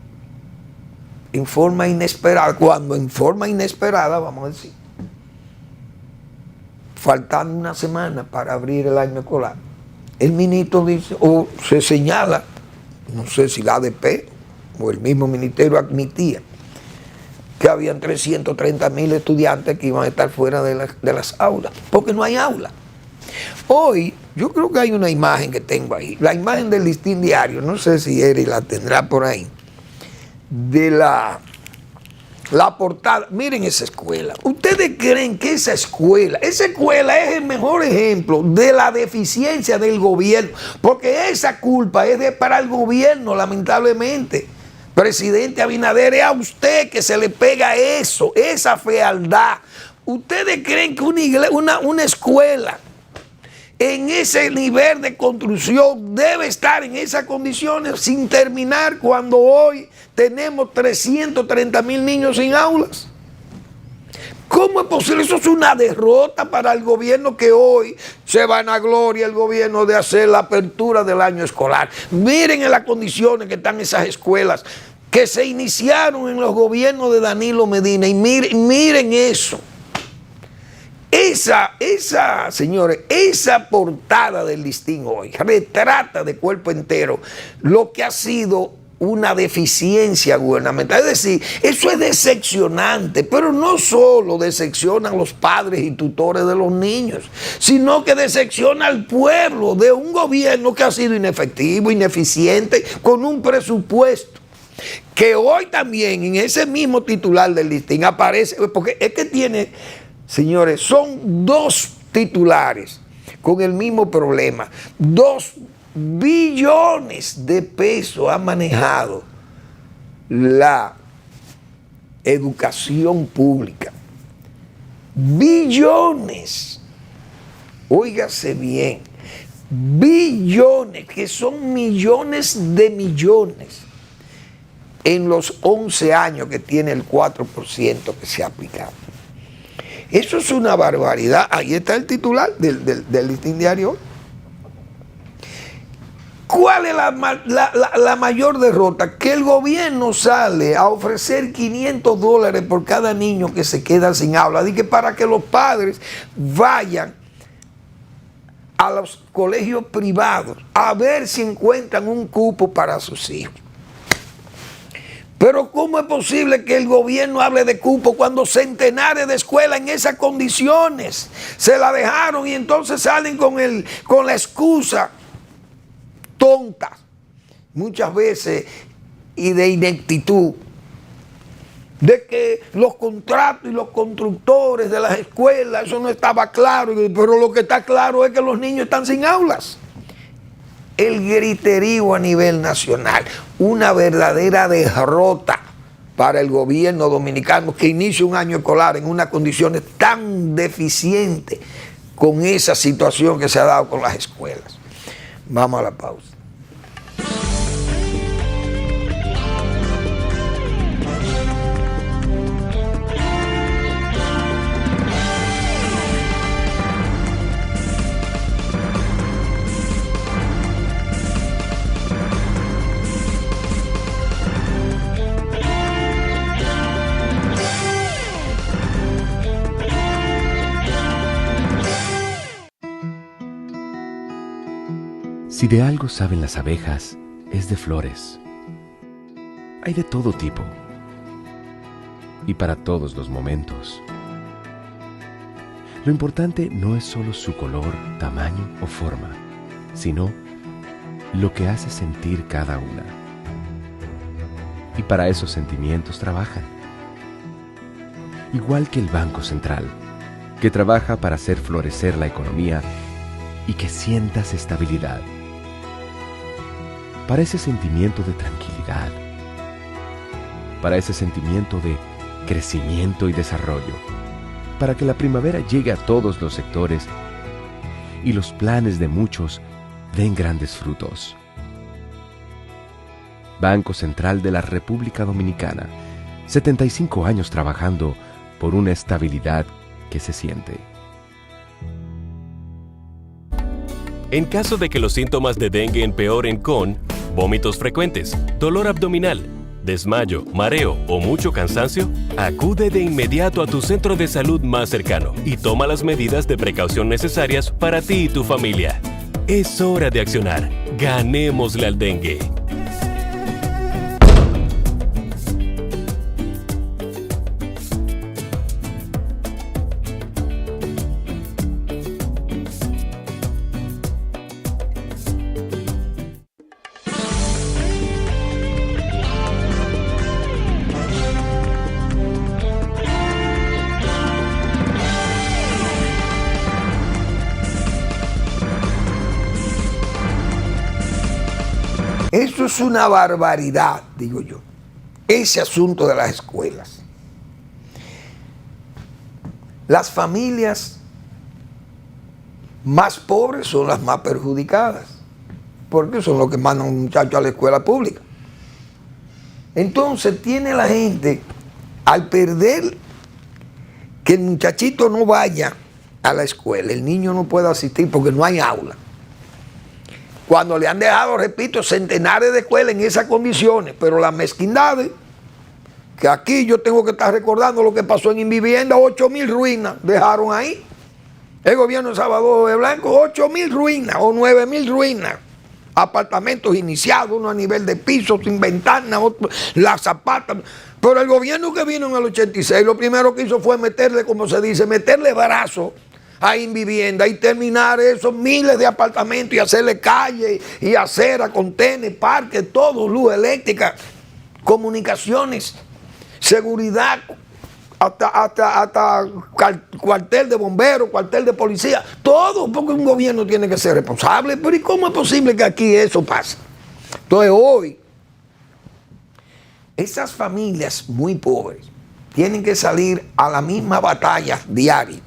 en forma inesperada, cuando en forma inesperada, vamos a decir, faltando una semana para abrir el año escolar, el ministro dice, o se señala, no sé si la ADP o el mismo ministerio admitía que habían 330,000 estudiantes que iban a estar fuera de las aulas, porque no hay aula. Hoy, yo creo que hay una imagen que tengo ahí, la imagen del Listín Diario, no sé si Eri la tendrá por ahí, de la la portada, miren esa escuela. ¿Ustedes creen que esa escuela es el mejor ejemplo de la deficiencia del gobierno? Porque esa culpa es para el gobierno, lamentablemente. Presidente Abinader, es a usted que se le pega eso, esa fealdad. ¿Ustedes creen que una escuela en ese nivel de construcción debe estar en esas condiciones sin terminar cuando hoy tenemos 330,000 niños sin aulas? ¿Cómo es posible? Eso es una derrota para el gobierno que hoy se vanagloria el gobierno de hacer la apertura del año escolar. Miren en las condiciones que están esas escuelas que se iniciaron en los gobiernos de Danilo Medina y miren eso. Señores, esa portada del Listín hoy retrata de cuerpo entero lo que ha sido una deficiencia gubernamental. Es decir, eso es decepcionante, pero no solo decepcionan los padres y tutores de los niños, sino que decepciona al pueblo de un gobierno que ha sido inefectivo, ineficiente, con un presupuesto que hoy también en ese mismo titular del Listín aparece, porque es que tiene, señores, son dos titulares con el mismo problema. 2 billones de pesos ha manejado la educación pública. Billones. Óigase bien. Billones, que son millones de millones en los 11 años que tiene el 4% que se ha aplicado. Eso es una barbaridad. Ahí está el titular del Listín Diario. ¿Cuál es la mayor derrota? Que el gobierno sale a ofrecer $500 por cada niño que se queda sin aula. Así que para que los padres vayan a los colegios privados a ver si encuentran un cupo para sus hijos. Pero ¿cómo es posible que el gobierno hable de cupo cuando centenares de escuelas en esas condiciones se la dejaron y entonces salen con la excusa tonta, muchas veces, y de ineptitud, de que los contratos y los constructores de las escuelas, eso no estaba claro, pero lo que está claro es que los niños están sin aulas. El griterío a nivel nacional, una verdadera derrota para el gobierno dominicano que inicia un año escolar en unas condiciones tan deficientes con esa situación que se ha dado con las escuelas. Vamos a la pausa. Si de algo saben las abejas, es de flores. Hay de todo tipo y para todos los momentos. Lo importante no es solo su color, tamaño o forma, sino lo que hace sentir cada una. Y para esos sentimientos trabajan. Igual que el Banco Central, que trabaja para hacer florecer la economía y que sientas estabilidad. Para ese sentimiento de tranquilidad, para ese sentimiento de crecimiento y desarrollo, para que la primavera llegue a todos los sectores y los planes de muchos den grandes frutos. Banco Central de la República Dominicana, 75 años trabajando por una estabilidad que se siente. En caso de que los síntomas de dengue empeoren con vómitos frecuentes, dolor abdominal, desmayo, mareo o mucho cansancio, acude de inmediato a tu centro de salud más cercano y toma las medidas de precaución necesarias para ti y tu familia. Es hora de accionar. Ganémosle al dengue. Eso es una barbaridad, digo yo, ese asunto de las escuelas. Las familias más pobres son las más perjudicadas, porque son los que mandan a un muchacho a la escuela pública. Entonces tiene la gente, al perder que el muchachito no vaya a la escuela, el niño no puede asistir porque no hay aula. Cuando le han dejado, repito, centenares de escuelas en esas condiciones, pero las mezquindades, que aquí yo tengo que estar recordando lo que pasó en Invivienda, 8.000 ruinas dejaron ahí. El gobierno de Salvador de Blanco, 8.000 ruinas o 9.000 ruinas. Apartamentos iniciados, uno a nivel de piso, sin ventanas, otro, las zapatas. Pero el gobierno que vino en el 86, lo primero que hizo fue meterle, como se dice, meterle brazo a Invivienda y terminar esos miles de apartamentos y hacerle calle y acera, contenes, parques, todo, luz eléctrica, comunicaciones, seguridad, hasta cuartel de bomberos, cuartel de policía, todo, porque un gobierno tiene que ser responsable. Pero ¿y cómo es posible que aquí eso pase? Entonces hoy, esas familias muy pobres tienen que salir a la misma batalla diaria,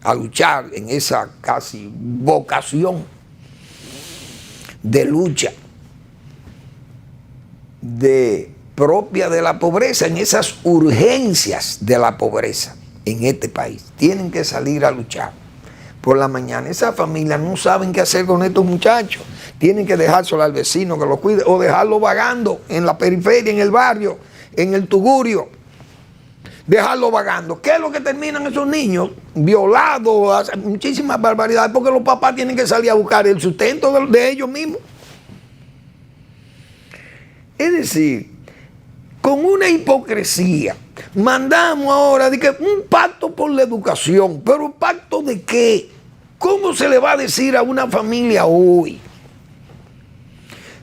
a luchar en esa casi vocación de lucha propia de la pobreza, en esas urgencias de la pobreza en este país. Tienen que salir a luchar por la mañana. Esas familias no saben qué hacer con estos muchachos. Tienen que dejárselo al vecino que los cuide o dejarlo vagando en la periferia, en el barrio, en el tugurio. Dejarlo vagando. ¿Qué es lo que terminan esos niños? Violados, muchísimas barbaridades, porque los papás tienen que salir a buscar el sustento de ellos mismos. Es decir, con una hipocresía, mandamos ahora de que un pacto por la educación. ¿Pero un pacto de qué? ¿Cómo se le va a decir a una familia hoy?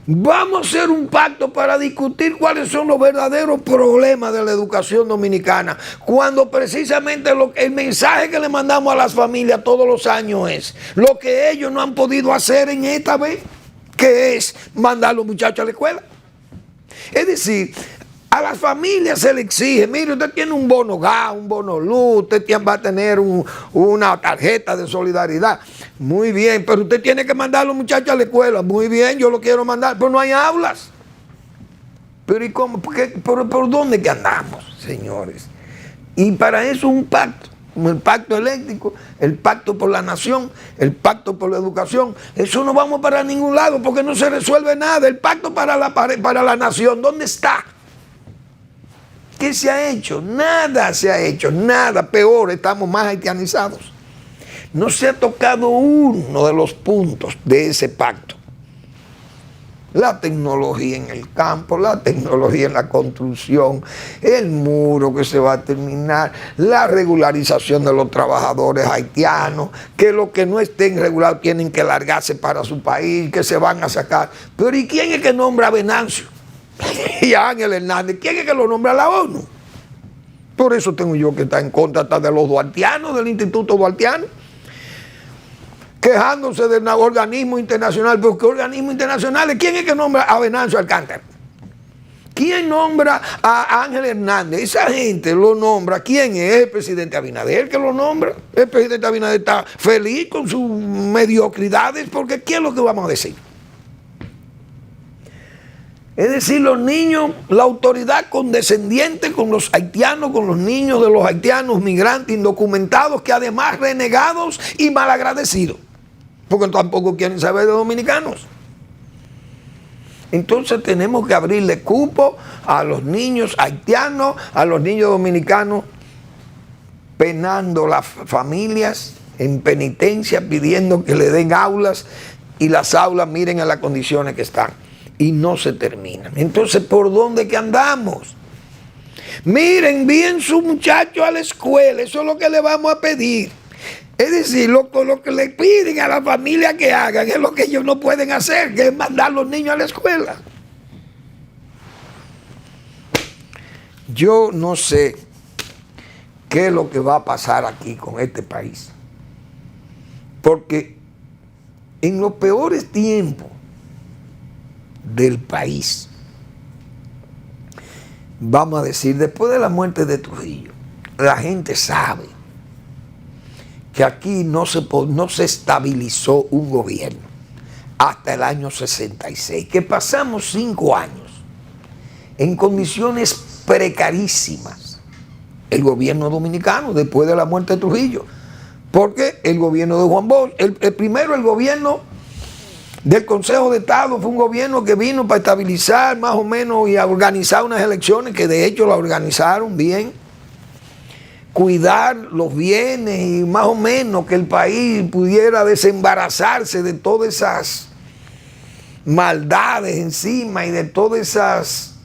Vamos a hacer un pacto para discutir cuáles son los verdaderos problemas de la educación dominicana, cuando precisamente el mensaje que le mandamos a las familias todos los años es lo que ellos no han podido hacer en esta vez, que es mandar a los muchachos a la escuela. Es decir, a las familias se le exige, mire, usted tiene un bono gas, un bono luz, usted va a tener una tarjeta de solidaridad. Muy bien, pero usted tiene que mandar a los muchachos a la escuela. Muy bien, yo lo quiero mandar, pero no hay aulas. Pero ¿y cómo? ¿Por dónde que andamos, señores? Y para eso un pacto, como el pacto eléctrico, el pacto por la nación, el pacto por la educación. Eso no vamos para ningún lado porque no se resuelve nada. El pacto para la nación, ¿dónde está? ¿Qué se ha hecho? Nada se ha hecho, nada. Peor, estamos más haitianizados. No se ha tocado uno de los puntos de ese pacto. La tecnología en el campo, la tecnología en la construcción, el muro que se va a terminar, la regularización de los trabajadores haitianos, que los que no estén regulados tienen que largarse para su país, que se van a sacar. Pero ¿y quién es que nombra a Venancio y a Ángel Hernández? ¿Quién es que lo nombra a la ONU? Por eso tengo yo que estar en contra hasta de los duartianos, del Instituto Duartiano, quejándose del organismo internacional. ¿Pero qué organismo internacional? ¿Quién es que nombra a Venancio Alcántara? ¿Quién nombra a Ángel Hernández? Esa gente lo nombra. ¿Quién es? El presidente Abinader que lo nombra. El presidente Abinader está feliz con sus mediocridades, porque ¿qué es lo que vamos a decir? Es decir, los niños, la autoridad condescendiente con los haitianos, con los niños de los haitianos, migrantes, indocumentados, que además renegados y malagradecidos, porque tampoco quieren saber de dominicanos. Entonces tenemos que abrirle cupo a los niños haitianos, a los niños dominicanos, penando las familias en penitencia, pidiendo que le den aulas, y las aulas miren a las condiciones que están. Y no se terminan. Entonces, ¿por dónde que andamos? Miren, envíen su muchacho a la escuela, eso es lo que le vamos a pedir. Es decir, lo que le piden a la familia que hagan es lo que ellos no pueden hacer, que es mandar a los niños a la escuela. Yo no sé qué es lo que va a pasar aquí con este país. Porque en los peores tiempos, del país. Vamos a decir, después de la muerte de Trujillo, la gente sabe que aquí no se estabilizó un gobierno hasta el año 66, que pasamos 5 años en condiciones precarísimas, el gobierno dominicano, después de la muerte de Trujillo, porque el gobierno de Juan Bosch, primero el gobierno del Consejo de Estado fue un gobierno que vino para estabilizar más o menos y a organizar unas elecciones que de hecho la organizaron bien, cuidar los bienes y más o menos que el país pudiera desembarazarse de todas esas maldades encima y de todas esas,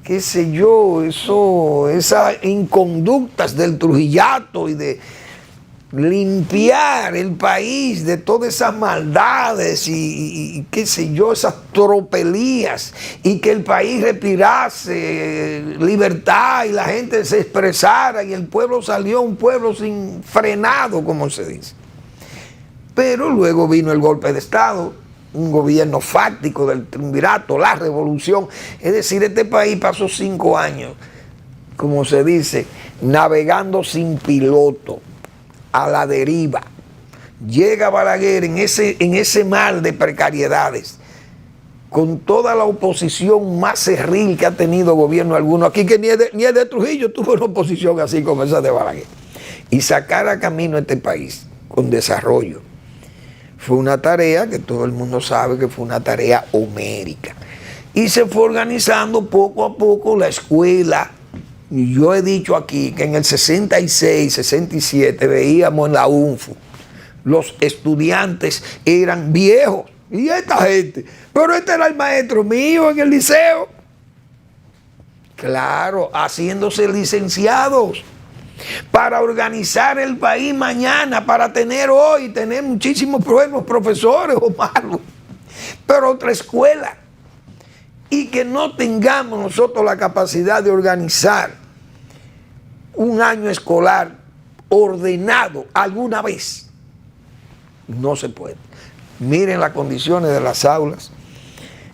qué sé yo, esas inconductas del trujillato y de limpiar el país de todas esas maldades y qué sé yo, esas tropelías, y que el país respirase libertad y la gente se expresara y el pueblo salió un pueblo sin frenado, como se dice. Pero luego vino el golpe de Estado, un gobierno fáctico del triunvirato, la revolución. Es decir, este país pasó 5 años, como se dice, navegando sin piloto, a la deriva. Llega Balaguer en ese mar de precariedades, con toda la oposición más cerril que ha tenido gobierno alguno aquí, que ni es de Trujillo tuvo una oposición así como esa de Balaguer, y sacar a camino este país con desarrollo. Fue una tarea que todo el mundo sabe que fue una tarea homérica, y se fue organizando poco a poco la escuela. Y yo he dicho aquí que en el 66, 67 veíamos en la UNFU, los estudiantes eran viejos, y esta gente, pero este era el maestro mío en el liceo, claro, haciéndose licenciados, para organizar el país mañana, para tener muchísimos buenos profesores o malos, pero otra escuela. Y que no tengamos nosotros la capacidad de organizar un año escolar ordenado alguna vez, no se puede. Miren las condiciones de las aulas,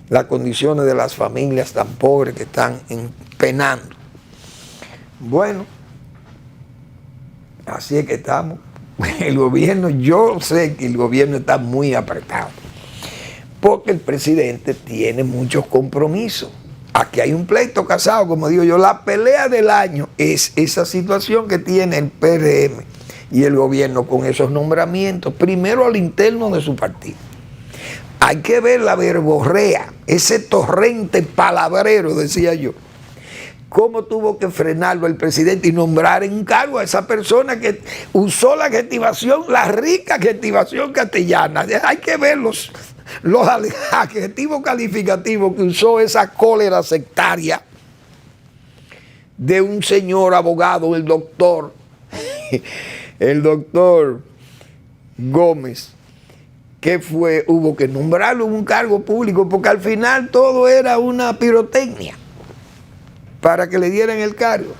las condiciones de las familias tan pobres que están penando. Bueno, así es que estamos. El gobierno, yo sé que el gobierno está muy apretado, porque el presidente tiene muchos compromisos. Aquí hay un pleito casado, como digo yo. La pelea del año es esa situación que tiene el PRM y el gobierno con esos nombramientos, primero al interno de su partido. Hay que ver la verborrea, ese torrente palabrero, decía yo, cómo tuvo que frenarlo el presidente y nombrar en un cargo a esa persona que usó la rica adjetivación castellana. Hay que ver los adjetivos calificativos que usó esa cólera sectaria de un señor abogado, el doctor Gómez, que hubo que nombrarlo en un cargo público, porque al final todo era una pirotecnia para que le dieran el cargo.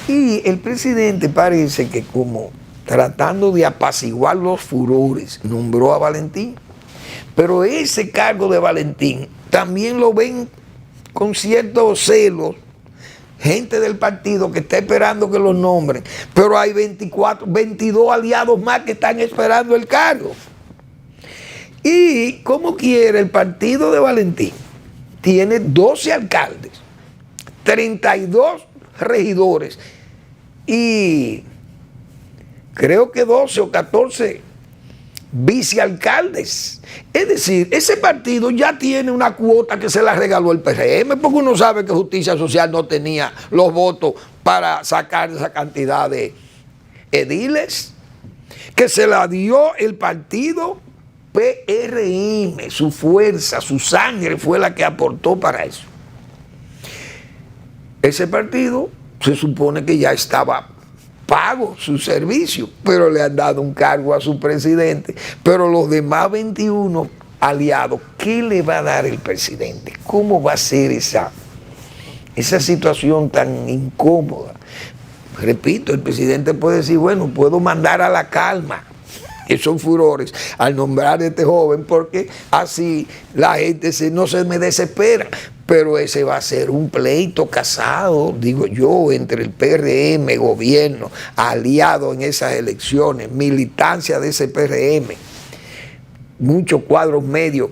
Y el presidente parece que, como tratando de apaciguar los furores, nombró a Valentín. Pero ese cargo de Valentín también lo ven con ciertos celos gente del partido que está esperando que los nombren, pero hay 22 aliados más que están esperando el cargo. Y como quiere, el partido de Valentín tiene 12 alcaldes, 32 regidores y creo que 12 o 14 vicealcaldes. Es decir, ese partido ya tiene una cuota que se la regaló el PRM, porque uno sabe que Justicia Social no tenía los votos para sacar esa cantidad de ediles, que se la dio el partido PRM, su fuerza, su sangre fue la que aportó para eso. Ese partido se supone que ya estaba pago su servicio, pero le han dado un cargo a su presidente. Pero los demás 21 aliados, ¿qué le va a dar el presidente? ¿Cómo va a ser esa situación tan incómoda? Repito, el presidente puede decir, bueno, puedo mandar a la calma que son furores al nombrar a este joven, porque así la gente no se me desespera. Pero ese va a ser un pleito casado, digo yo, entre el PRM, gobierno, aliado en esas elecciones, militancia de ese PRM, muchos cuadros medios,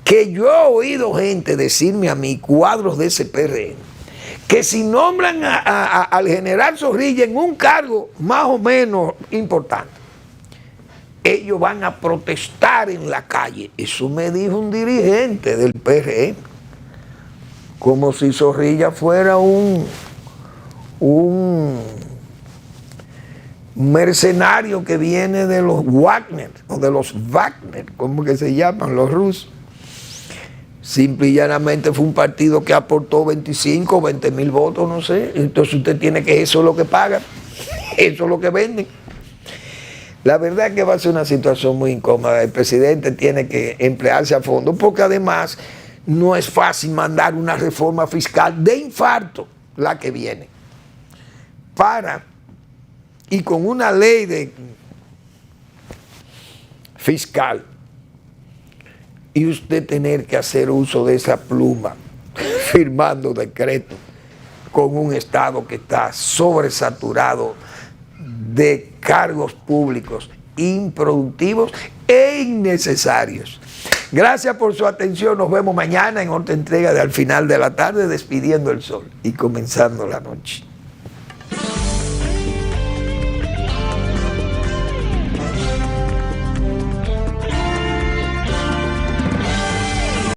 que yo he oído gente decirme a mí, cuadros de ese PRM, que si nombran al general Zorrilla en un cargo más o menos importante, ellos van a protestar en la calle. Eso me dijo un dirigente del PRM. Como si Zorrilla fuera un mercenario que viene de los Wagner, o de los Wagner, como que se llaman los rusos. Simple y llanamente fue un partido que aportó 25 o 20 mil votos, no sé. Entonces usted tiene que, eso es lo que pagan, eso es lo que venden. La verdad es que va a ser una situación muy incómoda. El presidente tiene que emplearse a fondo, porque además no es fácil mandar una reforma fiscal de infarto, la que viene, y con una ley fiscal, y usted tener que hacer uso de esa pluma, firmando decretos, con un Estado que está sobresaturado de cargos públicos improductivos e innecesarios. Gracias por su atención. Nos vemos mañana en otra entrega de Al Final de la Tarde, despidiendo el sol y comenzando la noche.